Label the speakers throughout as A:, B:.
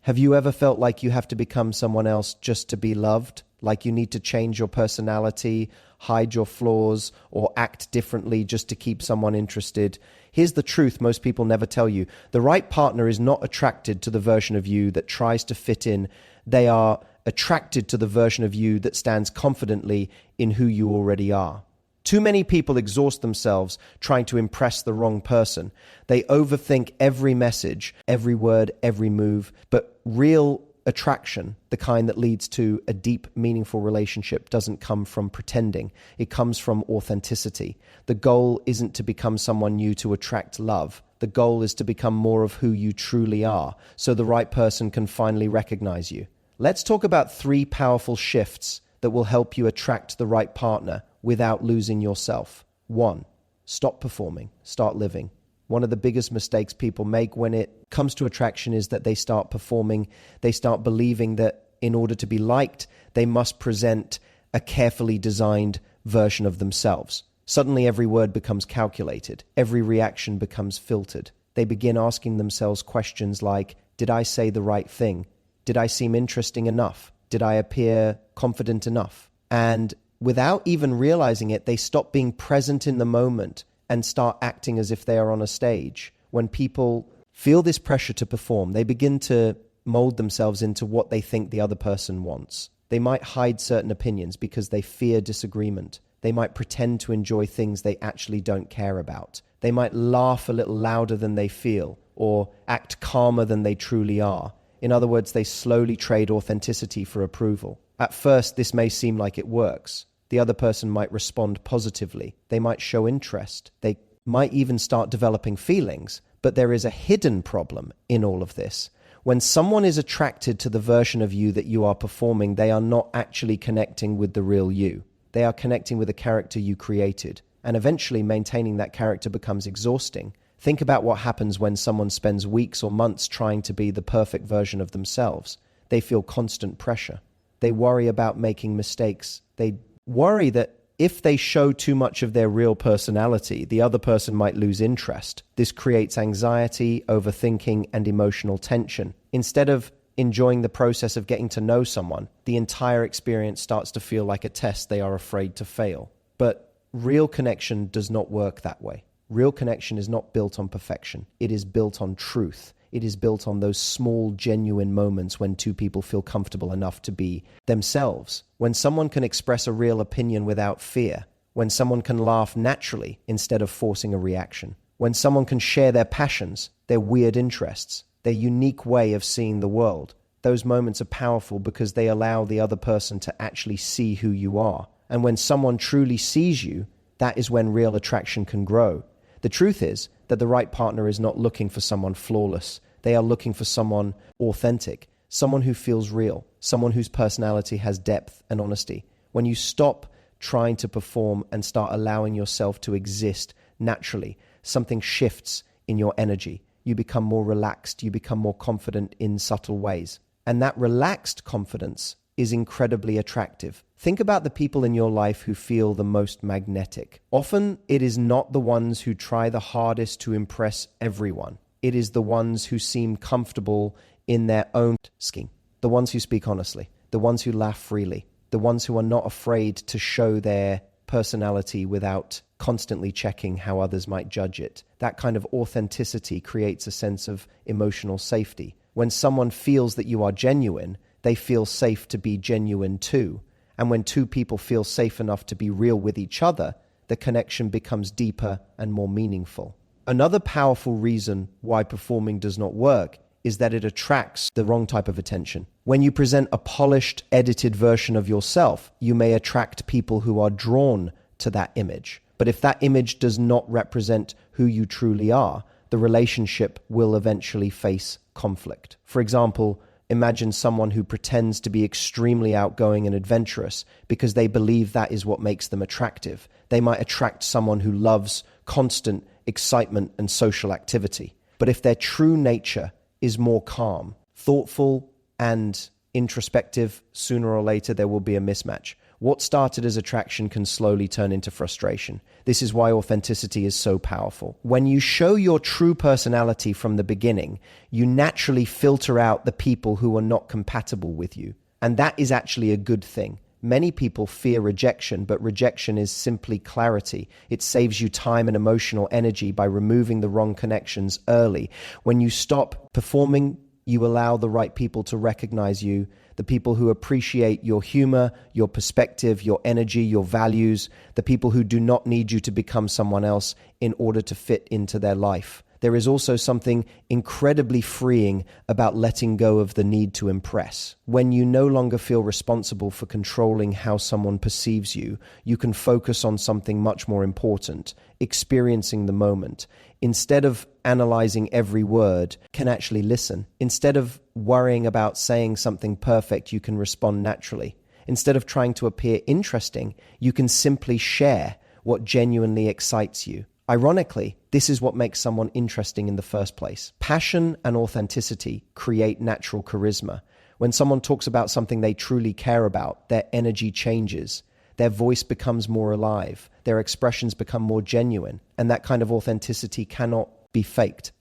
A: Have you ever felt like you have to become someone else just to be loved? Like you need to change your personality, hide your flaws, or act differently just to keep someone interested? Here's the truth most people never tell you. The right partner is not attracted to the version of you that tries to fit in. They are attracted to the version of you that stands confidently in who you already are. Too many people exhaust themselves trying to impress the wrong person. They overthink every message, every word, every move. But real attraction, the kind that leads to a deep, meaningful relationship, doesn't come from pretending. It comes from authenticity. The goal isn't to become someone new to attract love. The goal is to become more of who you truly are, so the right person can finally recognize you. Let's talk about 3 powerful shifts that will help you attract the right partner without losing yourself. 1, stop performing, start living. One of the biggest mistakes people make when it comes to attraction is that they start performing. They start believing that in order to be liked, they must present a carefully designed version of themselves. Suddenly, every word becomes calculated. Every reaction becomes filtered. They begin asking themselves questions like, did I say the right thing? Did I seem interesting enough? Did I appear confident enough? And without even realizing it, they stop being present in the moment and start acting as if they are on a stage. When people feel this pressure to perform, they begin to mold themselves into what they think the other person wants. They might hide certain opinions because they fear disagreement. They might pretend to enjoy things they actually don't care about. They might laugh a little louder than they feel or act calmer than they truly are. In other words, they slowly trade authenticity for approval. At first, this may seem like it works. The other person might respond positively. They might show interest. They might even start developing feelings. But there is a hidden problem in all of this. When someone is attracted to the version of you that you are performing, they are not actually connecting with the real you. They are connecting with a character you created. And eventually maintaining that character becomes exhausting. Think about what happens when someone spends weeks or months trying to be the perfect version of themselves. They feel constant pressure. They worry about making mistakes. They worry that if they show too much of their real personality, the other person might lose interest. This creates anxiety, overthinking, and emotional tension. Instead of enjoying the process of getting to know someone, the entire experience starts to feel like a test they are afraid to fail. But real connection does not work that way. Real connection is not built on perfection. It is built on truth. It is built on those small, genuine moments when two people feel comfortable enough to be themselves. When someone can express a real opinion without fear. When someone can laugh naturally instead of forcing a reaction. When someone can share their passions, their weird interests, their unique way of seeing the world. Those moments are powerful because they allow the other person to actually see who you are. And when someone truly sees you, that is when real attraction can grow. The truth is that the right partner is not looking for someone flawless. They are looking for someone authentic, someone who feels real, someone whose personality has depth and honesty. When you stop trying to perform and start allowing yourself to exist naturally, something shifts in your energy. You become more relaxed, you become more confident in subtle ways. And that relaxed confidence is incredibly attractive. Think about the people in your life who feel the most magnetic. Often, it is not the ones who try the hardest to impress everyone. It is the ones who seem comfortable in their own skin. The ones who speak honestly. The ones who laugh freely. The ones who are not afraid to show their personality without constantly checking how others might judge it. That kind of authenticity creates a sense of emotional safety. When someone feels that you are genuine, they feel safe to be genuine too. And when two people feel safe enough to be real with each other, the connection becomes deeper and more meaningful. Another powerful reason why performing does not work is that it attracts the wrong type of attention. When you present a polished, edited version of yourself, you may attract people who are drawn to that image. But if that image does not represent who you truly are, the relationship will eventually face conflict. For example, imagine someone who pretends to be extremely outgoing and adventurous because they believe that is what makes them attractive. They might attract someone who loves constant excitement and social activity. But if their true nature is more calm, thoughtful, and introspective, sooner or later there will be a mismatch. What started as attraction can slowly turn into frustration. This is why authenticity is so powerful. When you show your true personality from the beginning, you naturally filter out the people who are not compatible with you. And that is actually a good thing. Many people fear rejection, but rejection is simply clarity. It saves you time and emotional energy by removing the wrong connections early. When you stop performing, you allow the right people to recognize you, the people who appreciate your humor, your perspective, your energy, your values, the people who do not need you to become someone else in order to fit into their life. There is also something incredibly freeing about letting go of the need to impress. When you no longer feel responsible for controlling how someone perceives you, you can focus on something much more important, experiencing the moment. Instead of analyzing every word, can actually listen. Instead of worrying about saying something perfect, you can respond naturally. Instead of trying to appear interesting, you can simply share what genuinely excites you. Ironically, this is what makes someone interesting in the first place. Passion and authenticity create natural charisma. When someone talks about something they truly care about, their energy changes. Their voice becomes more alive. Their expressions become more genuine. And that kind of authenticity cannot be faked.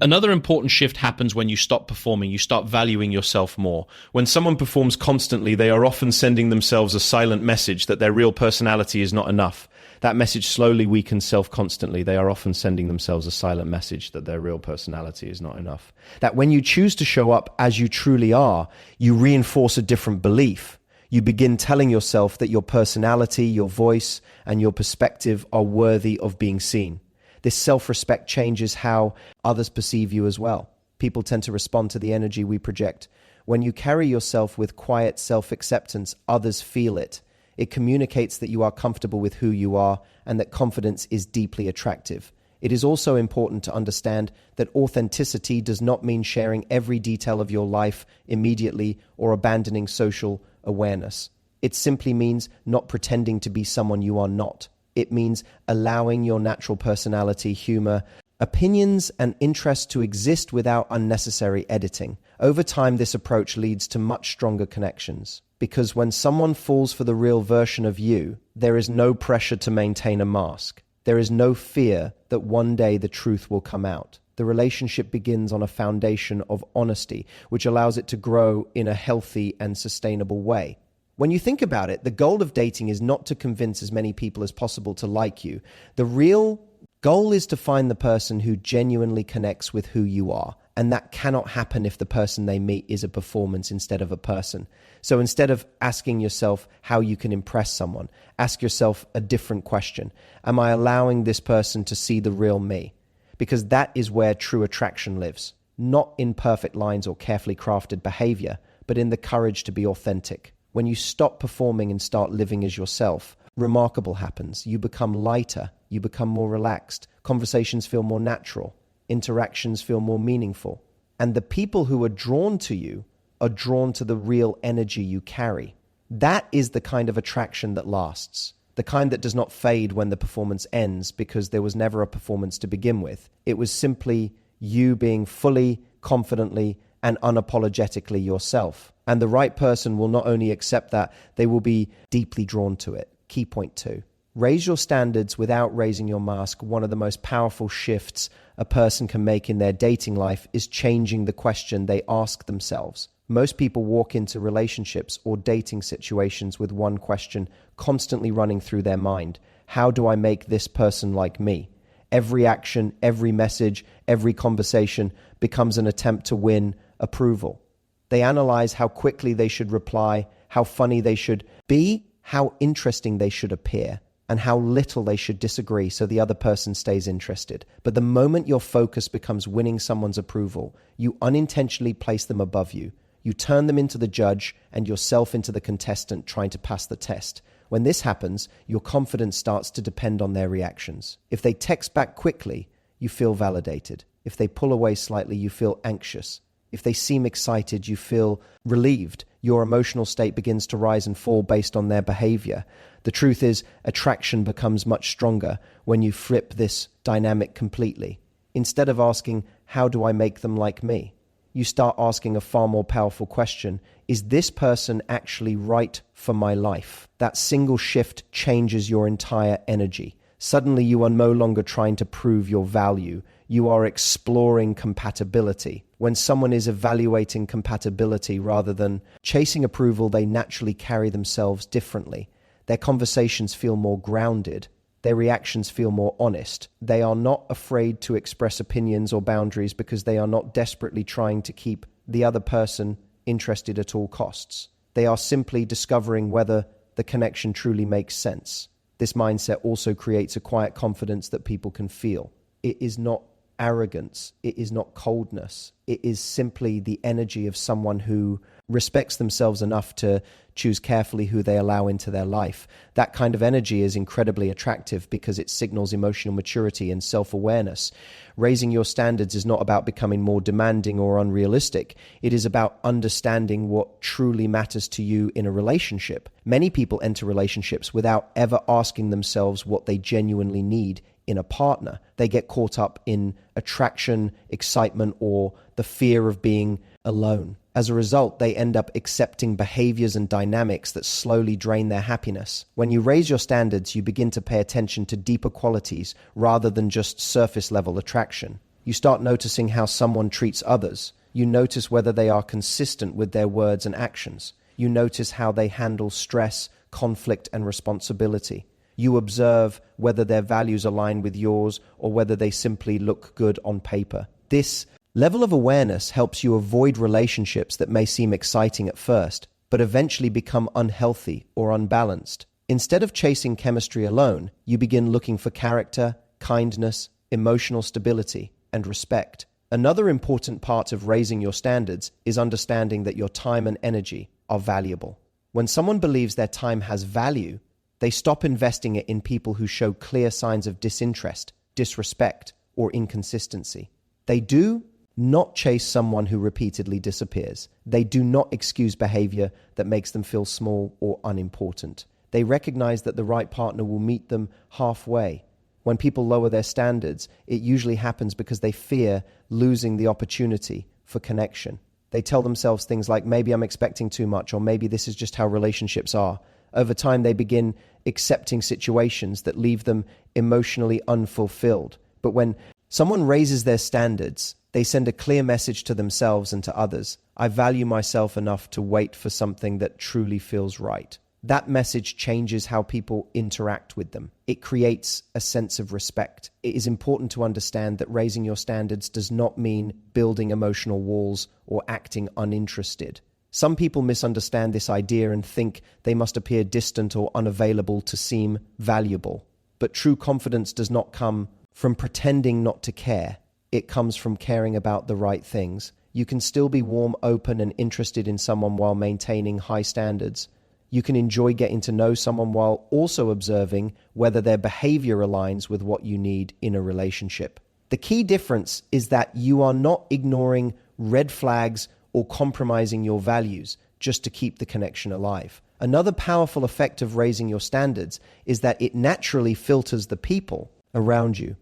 B: Another important shift happens when you stop performing. You start valuing yourself more. When someone performs constantly, they are often sending themselves a silent message that their real personality is not enough. That message slowly weakens self-constantly. They are often sending themselves a silent message that their real personality is not enough. That when you choose to show up as you truly are, you reinforce a different belief. You begin telling yourself that your personality, your voice, and your perspective are worthy of being seen. This self-respect changes how others perceive you as well. People tend to respond to the energy we project. When you carry yourself with quiet self-acceptance, others feel it. It communicates that you are comfortable with who you are and that confidence is deeply attractive. It is also important to understand that authenticity does not mean sharing every detail of your life immediately or abandoning social awareness. It simply means not pretending to be someone you are not. It means allowing your natural personality, humor, opinions, and interests to exist without unnecessary editing. Over time, this approach leads to much stronger connections. Because when someone falls for the real version of you, there is no pressure to maintain a mask. There is no fear that one day the truth will come out. The relationship begins on a foundation of honesty, which allows it to grow in a healthy and sustainable way. When you think about it, the goal of dating is not to convince as many people as possible to like you. The real goal is to find the person who genuinely connects with who you are. And that cannot happen if the person they meet is a performance instead of a person. So instead of asking yourself how you can impress someone, ask yourself a different question. Am I allowing this person to see the real me? Because that is where true attraction lives. Not in perfect lines or carefully crafted behavior, but in the courage to be authentic. When you stop performing and start living as yourself, remarkable happens. You become lighter. You become more relaxed. Conversations feel more natural. Interactions feel more meaningful. And the people who are drawn to you are drawn to the real energy you carry. That is the kind of attraction that lasts. The kind that does not fade when the performance ends because there was never a performance to begin with. It was simply you being fully, confidently, and unapologetically yourself. And the right person will not only accept that, they will be deeply drawn to it. Key point 2. Raise your standards without raising your mask. One of the most powerful shifts a person can make in their dating life is changing the question they ask themselves. Most people walk into relationships or dating situations with one question constantly running through their mind. How do I make this person like me? Every action, every message, every conversation becomes an attempt to win approval. They analyze how quickly they should reply, how funny they should be, how interesting they should appear, and how little they should disagree so the other person stays interested. But the moment your focus becomes winning someone's approval, you unintentionally place them above you. You turn them into the judge and yourself into the contestant trying to pass the test. When this happens, your confidence starts to depend on their reactions. If they text back quickly, you feel validated. If they pull away slightly, you feel anxious. If they seem excited, you feel relieved. Your emotional state begins to rise and fall based on their behavior. The truth is, attraction becomes much stronger when you flip this dynamic completely. Instead of asking,
A: how do I make them like me? You start asking a far more powerful question. Is this person actually right for my life? That single shift changes your entire energy. Suddenly you are no longer trying to prove your value. You are exploring compatibility. When someone is evaluating compatibility rather than chasing approval, they naturally carry themselves differently. Their conversations feel more grounded. Their reactions feel more honest. They are not afraid to express opinions or boundaries because they are not desperately trying to keep the other person interested at all costs. They are simply discovering whether the connection truly makes sense. This mindset also creates a quiet confidence that people can feel. It is not arrogance. It is not coldness. It is simply the energy of someone who respects themselves enough to choose carefully who they allow into their life. That kind of energy is incredibly attractive because it signals emotional maturity and self-awareness. Raising your standards is not about becoming more demanding or unrealistic. It is about understanding what truly matters to you in a relationship. Many people enter relationships without ever asking themselves what they genuinely need in a partner. They get caught up in attraction, excitement, or the fear of being alone. As a result, they end up accepting behaviors and dynamics that slowly drain their happiness. When you raise your standards, you begin to pay attention to deeper qualities rather than just surface-level attraction. You start noticing how someone treats others. You notice whether they are consistent with their words and actions. You notice how they handle stress, conflict, and responsibility. You observe whether their values align with yours or whether they simply look good on paper. This level of awareness helps you avoid relationships that may seem exciting at first, but eventually become unhealthy or unbalanced. Instead of chasing chemistry alone, you begin looking for character, kindness, emotional stability, and respect. Another important part of raising your standards is understanding that your time and energy are valuable. When someone believes their time has value, they stop investing it in people who show clear signs of disinterest, disrespect, or inconsistency. They do not chase someone who repeatedly disappears. They do not excuse behavior that makes them feel small or unimportant. They recognize that the right partner will meet them halfway. When people lower their standards, it usually happens because they fear losing the opportunity for connection. They tell themselves things like, maybe I'm expecting too much, or maybe this is just how relationships are. Over time, they begin accepting situations that leave them emotionally unfulfilled. But when someone raises their standards, they send a clear message to themselves and to others. I value myself enough to wait for something that truly feels right. That message changes how people interact with them. It creates a sense of respect. It is important to understand that raising your standards does not mean building emotional walls or acting uninterested. Some people misunderstand this idea and think they must appear distant or unavailable to seem valuable. But true confidence does not come from pretending not to care. It comes from caring about the right things. You can still be warm, open, and interested in someone while maintaining high standards. You can enjoy getting to know someone while also observing whether their behavior aligns with what you need in a relationship. The key difference is that you are not ignoring red flags or compromising your values just to keep the connection alive. Another powerful effect of raising your standards is that it naturally filters the people around you.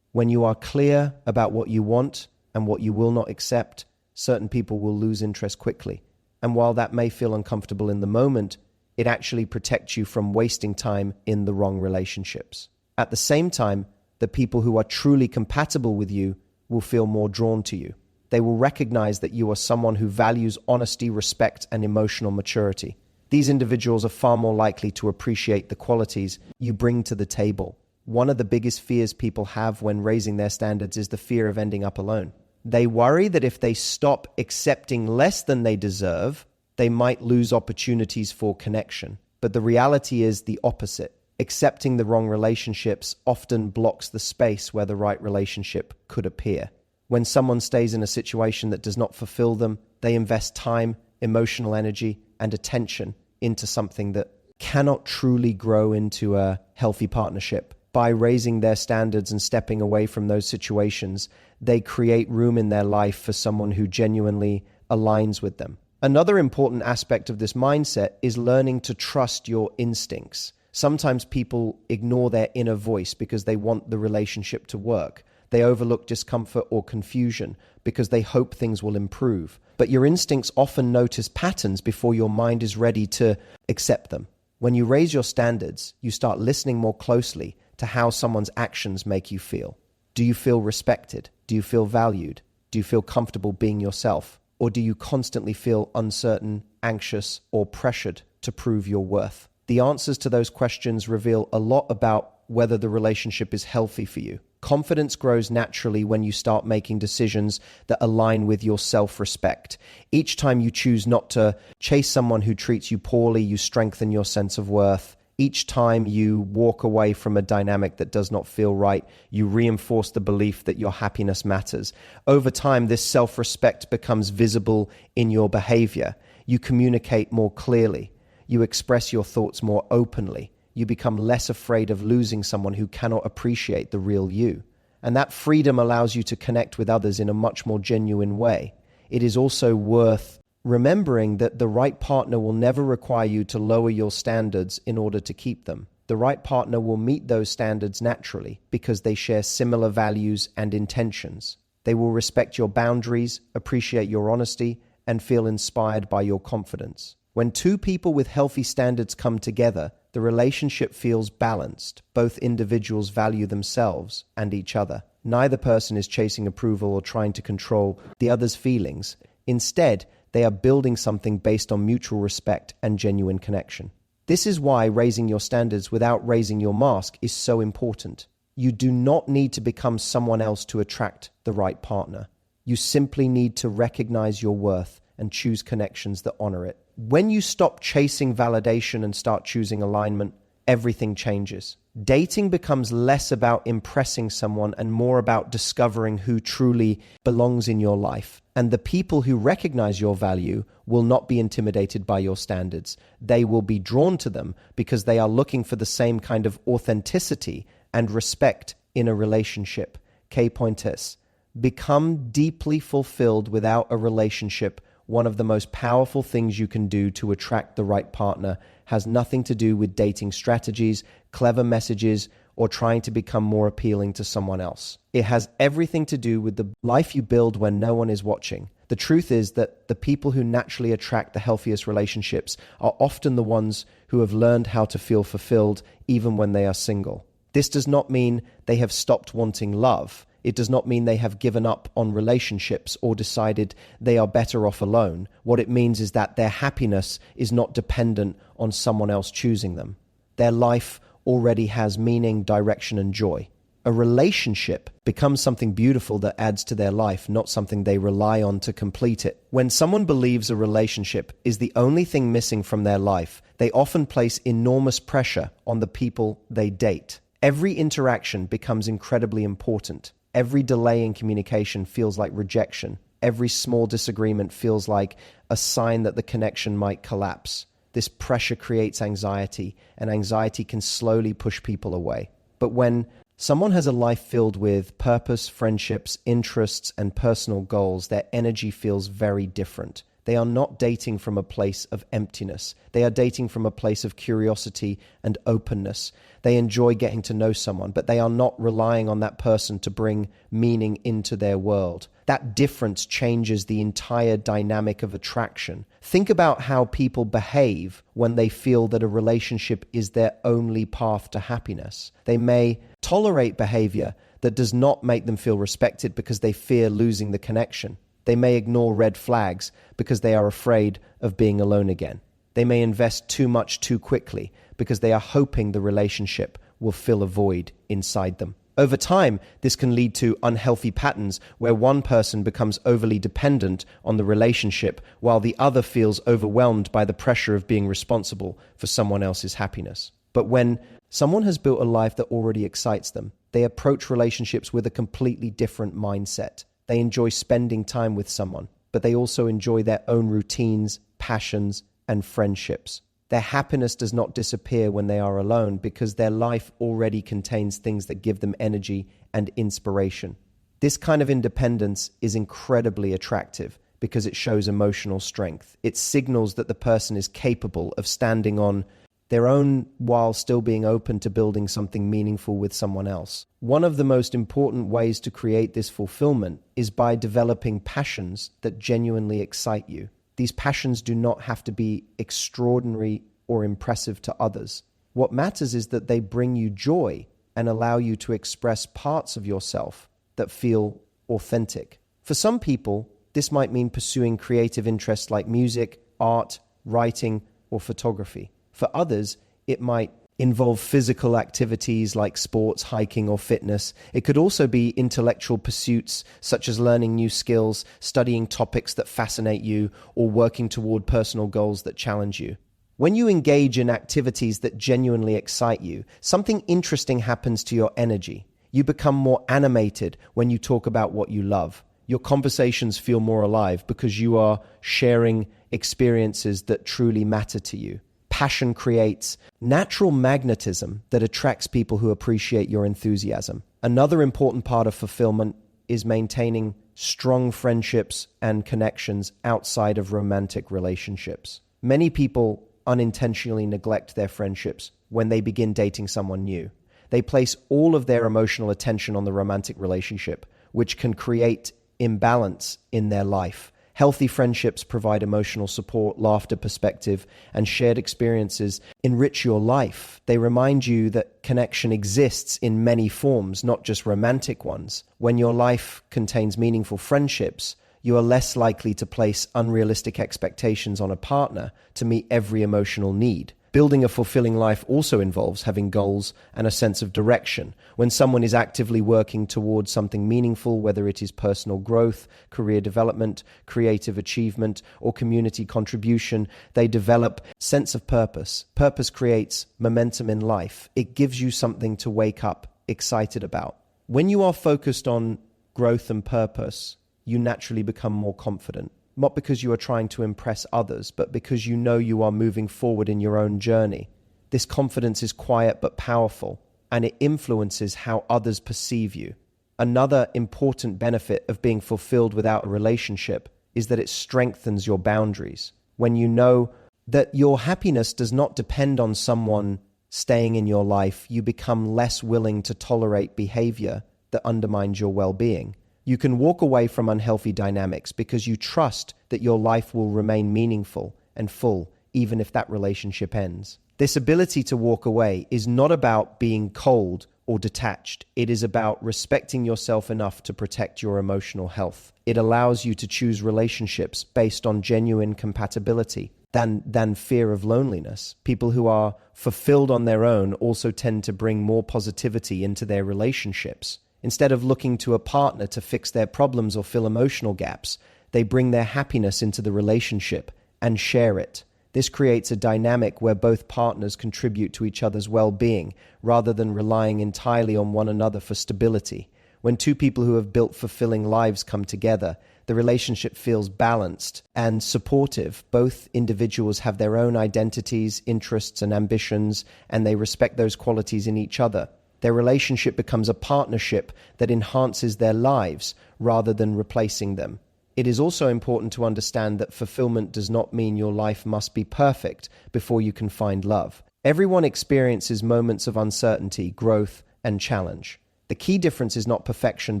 A: When you are clear about what you want and what you will not accept, certain people will lose interest quickly. And while that may feel uncomfortable in the moment, it actually protects you from wasting time in the wrong relationships. At the same time, the people who are truly compatible with you will feel more drawn to you. They will recognize that you are someone who values honesty, respect, and emotional maturity. These individuals are far more likely to appreciate the qualities you bring to the table. One of the biggest fears people have when raising their standards is the fear of ending up alone. They worry that if they stop accepting less than they deserve, they might lose opportunities for connection. But the reality is the opposite. Accepting the wrong relationships often blocks the space where the right relationship could appear. When someone stays in a situation that does not fulfill them, they invest time, emotional energy, and attention into something that cannot truly grow into a healthy partnership. By raising their standards and stepping away from those situations, they create room in their life for someone who genuinely aligns with them. Another important aspect of this mindset is learning to trust your instincts. Sometimes people ignore their inner voice because they want the relationship to work. They overlook discomfort or confusion because they hope things will improve. But your instincts often notice patterns before your mind is ready to accept them. When you raise your standards, you start listening more closely to how someone's actions make you feel. Do you feel respected? Do you feel valued? Do you feel comfortable being yourself? Or do you constantly feel uncertain, anxious, or pressured to prove your worth? The answers to those questions reveal a lot about whether the relationship is healthy for you. Confidence grows naturally when you start making decisions that align with your self-respect. Each time you choose not to chase someone who treats you poorly, you strengthen your sense of worth. Each time you walk away from a dynamic that does not feel right, you reinforce the belief that your happiness matters. Over time, this self-respect becomes visible in your behavior. You communicate more clearly. You express your thoughts more openly. You become less afraid of losing someone who cannot appreciate the real you. And that freedom allows you to connect with others in a much more genuine way. It is also worth remembering that the right partner will never require you to lower your standards in order to keep them. The right partner will meet those standards naturally because they share similar values and intentions. They will respect your boundaries, appreciate your honesty, and feel inspired by your confidence. When two people with healthy standards come together, the relationship feels balanced. Both individuals value themselves and each other. Neither person is chasing approval or trying to control the other's feelings. Instead, they are building something based on mutual respect and genuine connection. This is why raising your standards without raising your mask is so important. You do not need to become someone else to attract the right partner. You simply need to recognize your worth and choose connections that honor it. When you stop chasing validation and start choosing alignment, everything changes. Dating becomes less about impressing someone and more about discovering who truly belongs in your life. And the people who recognize your value will not be intimidated by your standards. They will be drawn to them because they are looking for the same kind of authenticity and respect in a relationship. Key point is, become deeply fulfilled without a relationship. One of the most powerful things you can do to attract the right partner has nothing to do with dating strategies, clever messages, or trying to become more appealing to someone else. It has everything to do with the life you build when no one is watching. The truth is that the people who naturally attract the healthiest relationships are often the ones who have learned how to feel fulfilled even when they are single. This does not mean they have stopped wanting love. It does not mean they have given up on relationships or decided they are better off alone. What it means is that their happiness is not dependent on someone else choosing them. Their life already has meaning, direction, and joy. A relationship becomes something beautiful that adds to their life, not something they rely on to complete it. When someone believes a relationship is the only thing missing from their life, they often place enormous pressure on the people they date. Every interaction becomes incredibly important. Every delay in communication feels like rejection. Every small disagreement feels like a sign that the connection might collapse. This pressure creates anxiety, and anxiety can slowly push people away. But when someone has a life filled with purpose, friendships, interests, and personal goals, their energy feels very different. They are not dating from a place of emptiness. They are dating from a place of curiosity and openness. They enjoy getting to know someone, but they are not relying on that person to bring meaning into their world. That difference changes the entire dynamic of attraction. Think about how people behave when they feel that a relationship is their only path to happiness. They may tolerate behavior that does not make them feel respected because they fear losing the connection. They may ignore red flags because they are afraid of being alone again. They may invest too much too quickly because they are hoping the relationship will fill a void inside them. Over time, this can lead to unhealthy patterns where one person becomes overly dependent on the relationship while the other feels overwhelmed by the pressure of being responsible for someone else's happiness. But when someone has built a life that already excites them, they approach relationships with a completely different mindset. They enjoy spending time with someone, but they also enjoy their own routines, passions, and friendships. Their happiness does not disappear when they are alone because their life already contains things that give them energy and inspiration. This kind of independence is incredibly attractive because it shows emotional strength. It signals that the person is capable of standing on their own while still being open to building something meaningful with someone else. One of the most important ways to create this fulfillment is by developing passions that genuinely excite you. These passions do not have to be extraordinary or impressive to others. What matters is that they bring you joy and allow you to express parts of yourself that feel authentic. For some people, this might mean pursuing creative interests like music, art, writing, or photography. For others, it might involve physical activities like sports, hiking, or fitness. It could also be intellectual pursuits such as learning new skills, studying topics that fascinate you, or working toward personal goals that challenge you. When you engage in activities that genuinely excite you, something interesting happens to your energy. You become more animated when you talk about what you love. Your conversations feel more alive because you are sharing experiences that truly matter to you. Passion creates natural magnetism that attracts people who appreciate your enthusiasm. Another important part of fulfillment is maintaining strong friendships and connections outside of romantic relationships. Many people unintentionally neglect their friendships when they begin dating someone new. They place all of their emotional attention on the romantic relationship, which can create imbalance in their life. Healthy friendships provide emotional support, laughter, perspective, and shared experiences enrich your life. They remind you that connection exists in many forms, not just romantic ones. When your life contains meaningful friendships, you are less likely to place unrealistic expectations on a partner to meet every emotional need. Building a fulfilling life also involves having goals and a sense of direction. When someone is actively working towards something meaningful, whether it is personal growth, career development, creative achievement, or community contribution, they develop a sense of purpose. Purpose creates momentum in life. It gives you something to wake up excited about. When you are focused on growth and purpose, you naturally become more confident. Not because you are trying to impress others, but because you know you are moving forward in your own journey. This confidence is quiet but powerful, and it influences how others perceive you. Another important benefit of being fulfilled without a relationship is that it strengthens your boundaries. When you know that your happiness does not depend on someone staying in your life, you become less willing to tolerate behavior that undermines your well-being. You can walk away from unhealthy dynamics because you trust that your life will remain meaningful and full, even if that relationship ends. This ability to walk away is not about being cold or detached. It is about respecting yourself enough to protect your emotional health. It allows you to choose relationships based on genuine compatibility than fear of loneliness. People who are fulfilled on their own also tend to bring more positivity into their relationships. Instead of looking to a partner to fix their problems or fill emotional gaps, they bring their happiness into the relationship and share it. This creates a dynamic where both partners contribute to each other's well-being rather than relying entirely on one another for stability. When two people who have built fulfilling lives come together, the relationship feels balanced and supportive. Both individuals have their own identities, interests, and ambitions, and they respect those qualities in each other. Their relationship becomes a partnership that enhances their lives rather than replacing them. It is also important to understand that fulfillment does not mean your life must be perfect before you can find love. Everyone experiences moments of uncertainty, growth, and challenge. The key difference is not perfection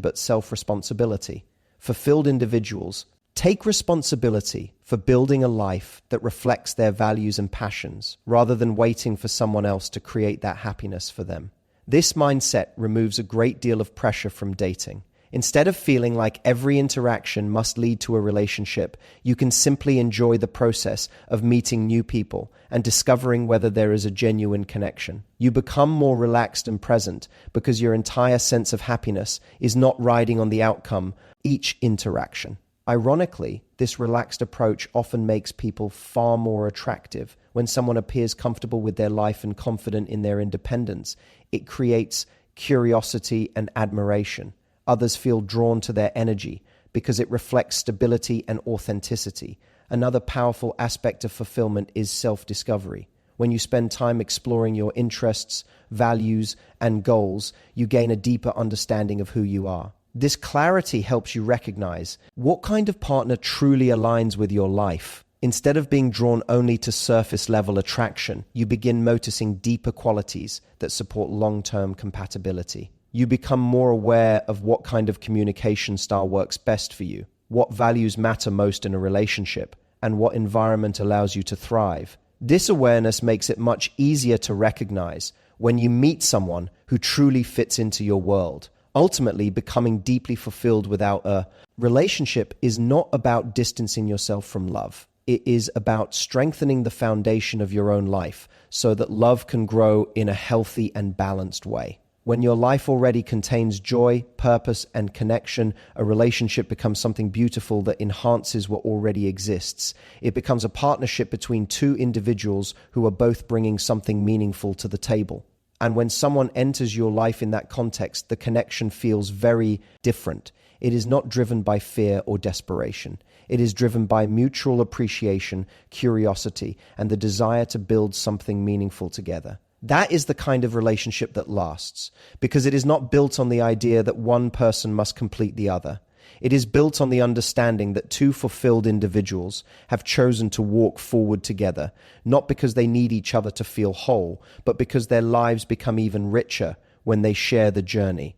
A: but self-responsibility. Fulfilled individuals take responsibility for building a life that reflects their values and passions rather than waiting for someone else to create that happiness for them. This mindset removes a great deal of pressure from dating. Instead of feeling like every interaction must lead to a relationship, you can simply enjoy the process of meeting new people and discovering whether there is a genuine connection. You become more relaxed and present because your entire sense of happiness is not riding on the outcome of each interaction. Ironically, this relaxed approach often makes people far more attractive. When someone appears comfortable with their life and confident in their independence, it creates curiosity and admiration. Others feel drawn to their energy because it reflects stability and authenticity. Another powerful aspect of fulfillment is self-discovery. When you spend time exploring your interests, values, and goals, you gain a deeper understanding of who you are. This clarity helps you recognize what kind of partner truly aligns with your life Instead of being drawn only to surface level attraction, you begin noticing deeper qualities that support long-term compatibility. You become more aware of what kind of communication style works best for you, what values matter most in a relationship, and what environment allows you to thrive. This awareness makes it much easier to recognize when you meet someone who truly fits into your world, ultimately becoming deeply fulfilled without a relationship is not about distancing yourself from love. It is about strengthening the foundation of your own life so that love can grow in a healthy and balanced way. When your life already contains joy, purpose, and connection, a relationship becomes something beautiful that enhances what already exists. It becomes a partnership between two individuals who are both bringing something meaningful to the table. And when someone enters your life in that context, the connection feels very different. It is not driven by fear or desperation. It is driven by mutual appreciation, curiosity, and the desire to build something meaningful together. That is the kind of relationship that lasts, because it is not built on the idea that one person must complete the other. It is built on the understanding that two fulfilled individuals have chosen to walk forward together, not because they need each other to feel whole, but because their lives become even richer when they share the journey.